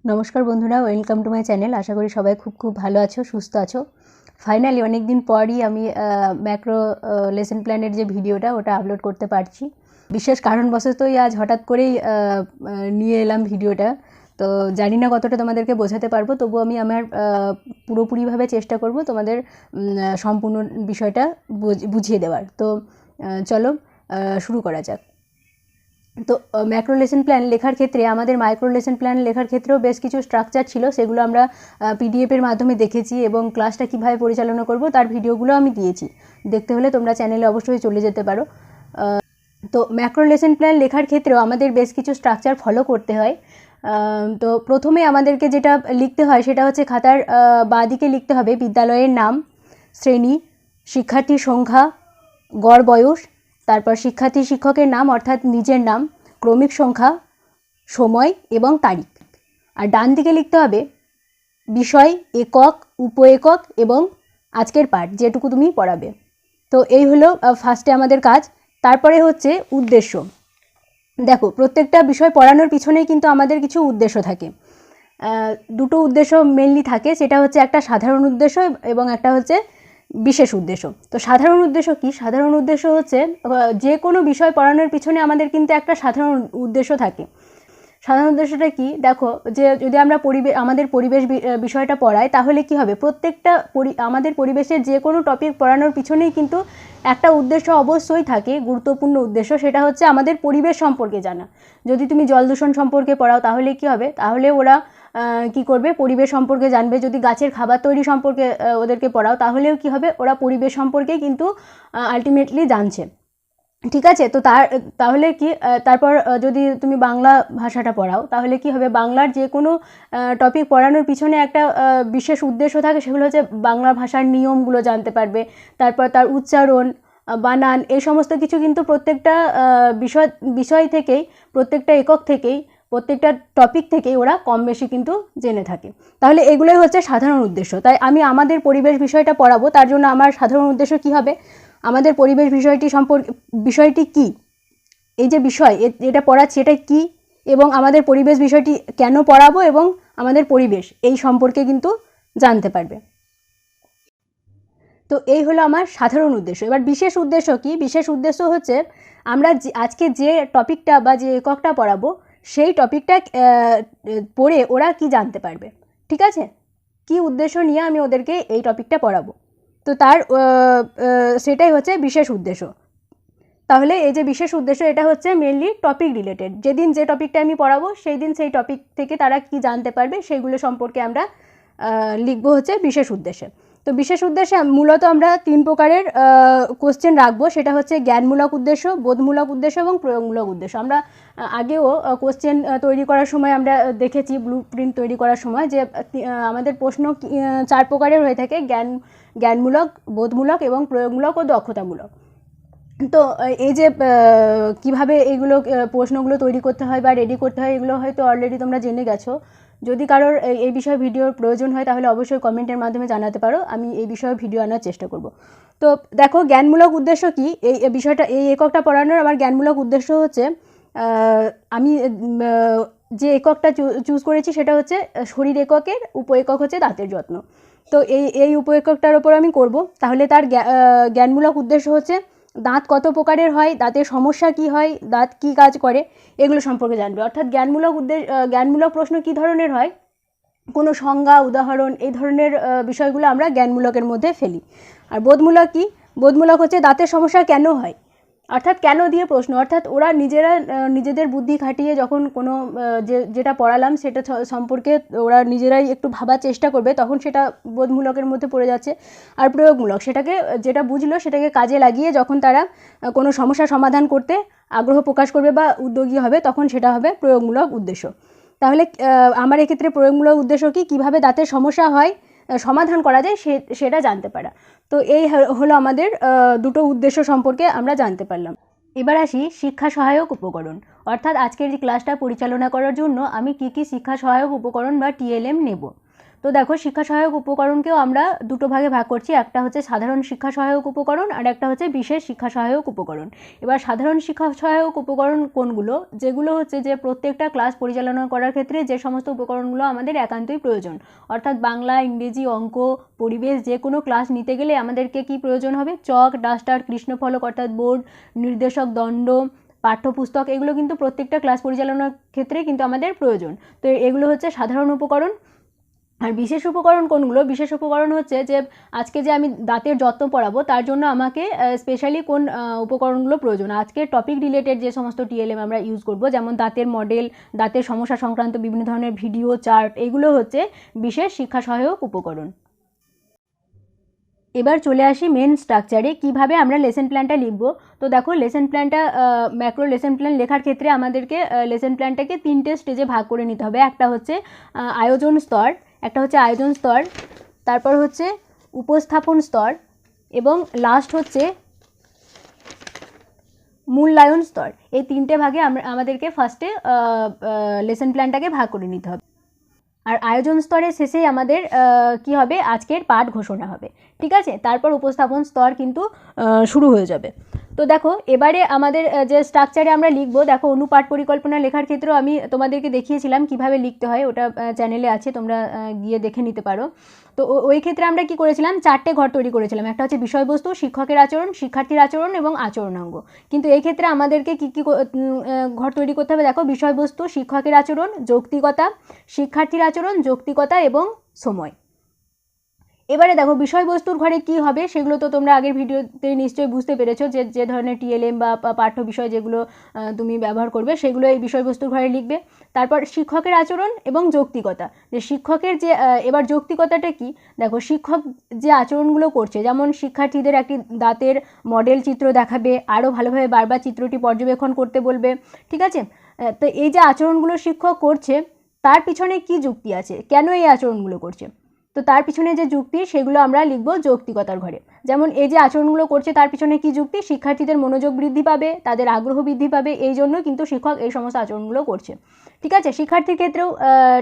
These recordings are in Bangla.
नमस्कार बंधुरा वेलकम टू माई चैनल। आशा करी सबाई खूब खूब भालो आछो सुस्थ आछो। फाइनली अनेक दिन परई आमी मैक्रो लेसन प्लानेर जे भिडियोटा ओटा आपलोड करते पारछि। विशेष कारणवशतई आज हठात् करेई निये एलाम भिडियोटा। तो जानी ना कतटा तोमादेरके बोझाते पारबो, तबुओ आमी आमार पुरोपुरिभावे चेष्टा करब तोमादेर सम्पूर्ण विषयटा बुझिए देवार। तो चलो शुरू करा जाक। तो मैक्रो लेसन प्लान लेखार क्षेत्रे आमादेर माइक्रो लेसन प्लान लेखार क्षेत्रेও बेश किछु स्ट्राक्चार छिलो, सेगुलो आमरा पीडीएफ एर माध्यमे देखेछि एबं क्लासटा किभाबे परिचालना करब तार भिडियोगुलो आमि दिएछि। देखते होले तोमरा चैनेले अवश्यई चले जेते पारो। तो मैक्रो लेसन प्लान लेखार क्षेत्रेও आमादेर बेश किछु स्ट्राक्चार फलो करते हय। तो प्रथमे आमादेरके जेटा लिखते हय सेटा हच्छे खातार बाँ दिके लिखते हबे विद्यालयेर नाम, श्रेणी, शिक्षार्थीर संख्या, गड़ बयस, तारपर शिक्षार्थी शिक्षकेर नाम अर्थात निजेर नाम, क्रमिक संख्या, समय एवं तारीख। और डान दिके लिखते हबे विषय, एकक, उप एकक एवं आजकेर पाठ जेटुकु तुमी पढ़ाबे। तो एई हलो फार्स्टे आमादेर काज। तारपरे हच्छे उद्देश्य। देखो प्रत्येकटा विषय पढ़ानोर पिछनेई किन्तु आमादेर किछु उद्देश्य थाके। दुटो उद्देश्य मेनलि थाके, सेटा हच्छे एकटा साधारण उद्देश्य एवं एकटा हच्छे विशेष उद्देश्य। तो साधारण उद्देश्य कि? साधारण उद्देश्य हच्छे जे कोनो विषय पढ़ानोर पिछने आमादेर किन्तु एकटा साधारण उद्देश्य थाके। साधारण उद्देश्यटा कि? देखो जे यदि आमरा आमादेर परिवेश विषयटा पढ़ाई ताहले कि हबे प्रत्येकटा आमादेर परिवेशेर जे कोनो टपिक पढ़ानोर पिछनेई किन्तु একটা উদ্দেশ্য অবশ্যই থাকে, গুরুত্বপূর্ণ উদ্দেশ্য। সেটা হচ্ছে আমাদের পরিবেশ সম্পর্কে জানা। যদি তুমি জল দূষণ সম্পর্কে পড়াও তাহলে কি হবে? তাহলে ওরা কি করবে? পরিবেশ সম্পর্কে জানবে। যদি গাছের খাবার তৈরি সম্পর্কে ওদেরকে পড়াও তাহলেও কি হবে? ওরা পরিবেশ সম্পর্কে কিন্তু আলটিমেটলি জানছে। ঠিক আছে? তো তাহলে কি তারপর যদি তুমি বাংলা ভাষাটা পড়াও তাহলে কি হবে? বাংলার যে কোনো টপিক পড়ানোর পিছনে একটা বিশেষ উদ্দেশ্য থাকে, সেগুলো হচ্ছে বাংলা ভাষার নিয়মগুলো জানতে পারবে, তারপর তার উচ্চারণ, বানান, এই সমস্ত কিছু কিন্তু প্রত্যেকটা বিষয় থেকেই, প্রত্যেকটা একক থেকেই, প্রত্যেকটা টপিক থেকেই ওরা কম বেশি কিন্তু জেনে থাকে। তাহলে এগুলোই হচ্ছে সাধারণ উদ্দেশ্য। তাই আমি আমাদের পরিবেশ বিষয়টা পড়াবো, তার জন্য আমার সাধারণ উদ্দেশ্য কি হবে? আমাদের পরিবেশ বিষয়টি কি, এই যে বিষয় এটা পড়াচ্ছি এটা কি, এবং আমাদের পরিবেশ বিষয়টি কেন পড়াবো এবং আমাদের পরিবেশ এই সম্পর্কে কিন্তু জানতে পারবে। তো এই হলো আমার সাধারণ উদ্দেশ্য। এবার বিশেষ উদ্দেশ্য কি? বিশেষ উদ্দেশ্য হচ্ছে আমরা আজকে যে টপিকটা বা যে এককটা পড়াবো সেই টপিকটা পড়ে ওরা কি জানতে পারবে। ঠিক আছে? কি উদ্দেশ্য নিয়ে আমি ওদেরকে এই টপিকটা পড়াবো, তো তার সেটাই হচ্ছে বিশেষ উদ্দেশ্য। তাহলে এই যে বিশেষ উদ্দেশ্য এটা হচ্ছে মেনলি টপিক রিলেটেড। যেদিন যে টপিকটা আমি পড়াবো সেই দিন সেই টপিক থেকে তারা কি জানতে পারবে সেইগুলো সম্পর্কে আমরা লিখবো হচ্ছে বিশেষ উদ্দেশ্যে। তো বিশেষ উদ্দেশ্যে মূলত আমরা 3 প্রকারের কোশ্চেন রাখবো। সেটা হচ্ছে জ্ঞানমূলক উদ্দেশ্য, বোধমূলক উদ্দেশ্য এবং প্রয়োগমূলক উদ্দেশ্য। আমরা আগেও কোশ্চেন তৈরি করার সময় আমরা দেখেছি, ব্লু প্রিন্ট তৈরি করার সময়, যে আমাদের প্রশ্ন 4 প্রকারের হয়ে থাকে: জ্ঞানমূলক, বোধমূলক এবং প্রয়োগমূলক ও দক্ষতামূলক। তো এই যে কিভাবে এইগুলো প্রশ্নগুলো তৈরি করতে হয় বা রেডি করতে হয় এগুলো হয়তো অলরেডি তোমরা জেনে গেছো। যদি কারোর এই বিষয়ে ভিডিওর প্রয়োজন হয় তাহলে অবশ্যই কমেন্টের মাধ্যমে জানাতে পারো, আমি এই বিষয়ে ভিডিও আনার চেষ্টা করব। তো দেখো জ্ঞানমূলক উদ্দেশ্য কি? এই বিষয়টা, এই এককটা পড়ানোর আমার জ্ঞানমূলক উদ্দেশ্য হচ্ছে আমি যে এককটা চুজ করেছি সেটা হচ্ছে শরীর এককের উপ একক হচ্ছে দাঁতের যত্ন। তো এই উপ এককটার ওপর আমি করব। তাহলে তার জ্ঞানমূলক উদ্দেশ্য হচ্ছে দাঁত কত প্রকারের হয়, দাঁতের সমস্যা কি হয়, দাঁত কি কাজ করে, এগুলো সম্পর্কে জানবে। অর্থাৎ জ্ঞানমূলক প্রশ্ন কি ধরনের হয়, কোনো সংজ্ঞা, উদাহরণ, এই ধরনের বিষয়গুলো আমরা জ্ঞানমূলকের মধ্যে ফেলি। আর বোধমূলক কি? বোধমূলক হচ্ছে দাঁতের সমস্যা কেন হয়, অর্থাৎ কেন দিয়ে প্রশ্ন। অর্থাৎ ওরা নিজেদের বুদ্ধি খাটিয়ে যখন কোনো যেটা পড়ালাম সেটা সম্পর্কে ওরা নিজেরাই একটু ভাবার চেষ্টা করবে, তখন সেটা বোধমূলকের মধ্যে পড়ে যাচ্ছে। আর প্রয়োগমূলক, সেটাকে যেটা বুঝলো সেটাকে কাজে লাগিয়ে যখন তারা কোনো সমস্যা সমাধান করতে আগ্রহ প্রকাশ করবে বা উদ্যোগী হবে তখন সেটা হবে প্রয়োগমূলক উদ্দেশ্য। তাহলে আমার এক্ষেত্রে প্রয়োগমূলক উদ্দেশ্য কি? কীভাবে দাঁতের সমস্যা হয় সমাধান করা যায় সেটা জানতে পারা। তো এই হলো আমাদের দুটো উদ্দেশ্য সম্পর্কে আমরা জানতে পারলাম। এবার আসি শিক্ষা সহায়ক উপকরণ, অর্থাৎ আজকের এই ক্লাসটা পরিচালনা করার জন্য আমি কি কি শিক্ষা সহায়ক উপকরণ বা টিএলএম নেব। তো দেখো শিক্ষা সহায়ক উপকরণকেও আমরা দুটো ভাগে ভাগ করছি, একটা হচ্ছে সাধারণ শিক্ষা সহায়ক উপকরণ আর একটা হচ্ছে বিশেষ শিক্ষা সহায়ক উপকরণ। এবার সাধারণ শিক্ষা সহায়ক উপকরণ কোনগুলো, যেগুলো হচ্ছে যে প্রত্যেকটা ক্লাস পরিচালনা করার ক্ষেত্রে যে সমস্ত উপকরণগুলো আমাদের একান্তই প্রয়োজন, অর্থাৎ বাংলা, ইংরেজি, অঙ্ক, পরিবেশ যে কোনো ক্লাস নিতে গেলে আমাদেরকে কি প্রয়োজন হবে, চক, ডাস্টার, কৃষ্ণফলক অর্থাৎ বোর্ড, নির্দেশক, দণ্ড, পাঠ্যপুস্তক, এগুলো কিন্তু প্রত্যেকটা ক্লাস পরিচালনার ক্ষেত্রে কিন্তু আমাদের প্রয়োজন। তো এগুলো হচ্ছে সাধারণ উপকরণ। আর বিশেষ উপকরণ কোনগুলো, বিশেষ উপকরণ হচ্ছে যে আজকে যে আমি দাঁতের যত্ন পড়াবো তার জন্য আমাকে স্পেশালি কোন উপকরণগুলো প্রয়োজন, আজকের টপিক রিলেটেড যে সমস্ত টিএলএম আমরা ইউজ করব, যেমন দাঁতের মডেল, দাঁতের সমস্যা সংক্রান্ত বিভিন্ন ধরনের ভিডিও, চার্ট, এগুলো হচ্ছে বিশেষ শিক্ষা সহায়ক উপকরণ। এবার চলে আসি মেন স্ট্রাকচারে, কিভাবে আমরা লেসন প্ল্যানটা লিখব। তো দেখো লেসন প্ল্যানটা, ম্যাক্রো লেসন প্ল্যান লেখার ক্ষেত্রে আমাদেরকে লেসন প্ল্যানটাকে 3টে স্টেজে ভাগ করে নিতে হবে। একটা হচ্ছে আয়োজন স্তর, একটা হচ্ছে আয়োজন স্তর, তারপর হচ্ছে উপস্থাপন স্তর এবং লাস্ট হচ্ছে মূল্যায়ন স্তর। এই 3টে ভাগে আমাদেরকে ফার্স্টে লেসন প্ল্যানটাকে ভাগ করে নিতে হবে। আর আয়োজন স্তরের শেষেই আমাদের কি হবে, আজকের পাঠ ঘোষণা হবে, ঠিক আছে। তারপর উপস্থাপন স্তর কিন্তু শুরু হয়ে যাবে। তো দেখো এবারে আমাদের যে স্ট্রাকচারে আমরা লিখবো, দেখো অনুপাঠ পরিকল্পনা লেখার ক্ষেত্রেও আমি তোমাদেরকে দেখিয়েছিলাম কিভাবে লিখতে হয়, ওটা চ্যানেলে আছে, তোমরা গিয়ে দেখে নিতে পারো। তো ওই ক্ষেত্রে আমরা কি করেছিলাম, 4টে ঘর তৈরি করেছিলাম, একটা হচ্ছে বিষয়বস্তু, শিক্ষকের আচরণ, শিক্ষার্থীর আচরণ এবং আচরণাঙ্গ। কিন্তু এই ক্ষেত্রে আমাদেরকে কি কি ঘর তৈরি করতে হবে, দেখো বিষয়বস্তু, শিক্ষকের আচরণ, যৌক্তিকতা, শিক্ষার্থীর আচরণ, যৌক্তিকতা এবং সময়। এবারে দেখো বিষয়বস্তুর ঘরে কি হবে সেগুলো তো তোমরা আগের ভিডিওতে নিশ্চয়ই বুঝতে পেরেছো, যে যে ধরনের টিএলএম বা পাঠ্য বিষয় যেগুলো তুমি ব্যবহার করবে সেগুলো এই বিষয়বস্তুর ঘরে লিখবে। তারপর শিক্ষকের আচরণ এবং যৌক্তিকতা, যে শিক্ষকের যে এবার যৌক্তিকতাটা কি, দেখো শিক্ষক যে আচরণগুলো করছে, যেমন শিক্ষার্থীদের একটি দাঁতের মডেল চিত্র দেখাবে, আরও ভালোভাবে বারবার চিত্রটি পর্যবেক্ষণ করতে বলবে, ঠিক আছে। তো এই যে আচরণগুলো শিক্ষক করছে তার পিছনে কি যুক্তি আছে, কেন এই আচরণগুলো করছে, তো তার পিছনে যে যুক্তি সেগুলো আমরা লিখবো যৌক্তিকতার ঘরে। যেমন এই যে আচরণগুলো করছে তার পিছনে কি যুক্তি, শিক্ষার্থীদের মনোযোগ বৃদ্ধি পাবে, তাদের আগ্রহ বৃদ্ধি পাবে, এই জন্য কিন্তু শিক্ষক এই সমস্ত আচরণগুলো করছে, ঠিক আছে। শিক্ষার্থীর ক্ষেত্রেও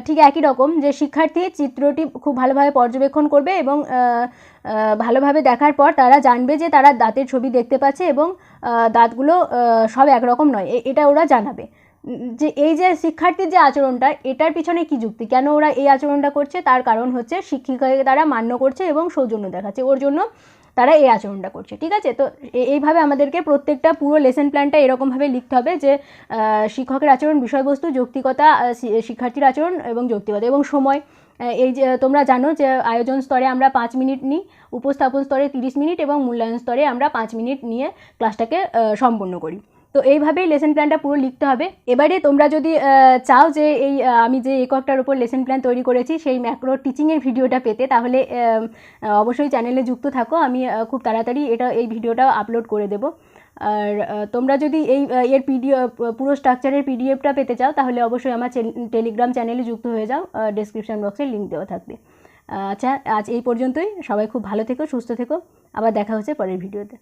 ঠিক একই রকম, যে শিক্ষার্থী চিত্রটি খুব ভালোভাবে পর্যবেক্ষণ করবে এবং ভালোভাবে দেখার পর তারা জানবে যে তারা দাঁতের ছবি দেখতে পাচ্ছে এবং দাঁতগুলো সব একরকম নয়, এটা ওরা জানাবে। যে এই যে শিক্ষার্থীর যে আচরণটা, এটার পিছনে কি যুক্তি, কেন ওরা এই আচরণটা করছে, তার কারণ হচ্ছে শিক্ষিকাকে তারা মান্য করছে এবং সৌজন্য দেখাচ্ছে, ওর জন্য তারা এই আচরণটা করছে, ঠিক আছে। তো এইভাবে আমাদেরকে প্রত্যেকটা পুরো লেসন প্ল্যানটা এরকমভাবে লিখতে হবে, যে শিক্ষকের আচরণ, বিষয়বস্তু, যৌক্তিকতা, শিক্ষার্থীর আচরণ এবং যৌক্তিকতা এবং সময়। এই যে তোমরা জানো যে আয়োজন স্তরে আমরা 5 মিনিট নিই, উপস্থাপন স্তরে 30 মিনিট এবং মূল্যায়ন স্তরে আমরা 5 মিনিট নিয়ে ক্লাসটাকে সম্পন্ন করি। তো এইভাবেই লেসন প্ল্যানটা পুরো লিখতে হবে। এবারে তোমরা যদি চাও যে এই আমি যে এককটার উপর লেসন প্ল্যান তৈরি করেছি সেই ম্যাক্রো টিচিংয়ের ভিডিওটা পেতে, তাহলে অবশ্যই চ্যানেলে যুক্ত থাকো, আমি খুব তাড়াতাড়ি এই ভিডিওটা আপলোড করে দেবো। আর তোমরা যদি এর পুরো স্ট্রাকচারের পিডিএফটা পেতে চাও তাহলে অবশ্যই আমার টেলিগ্রাম চ্যানেলে যুক্ত হয়ে যাও, ডেসক্রিপশন বক্সে লিঙ্ক দেওয়া থাকবে। আচ্ছা, আজ এই পর্যন্তই, সবাই খুব ভালো থেকো, সুস্থ থেকো, আবার দেখা হচ্ছে পরের ভিডিওতে।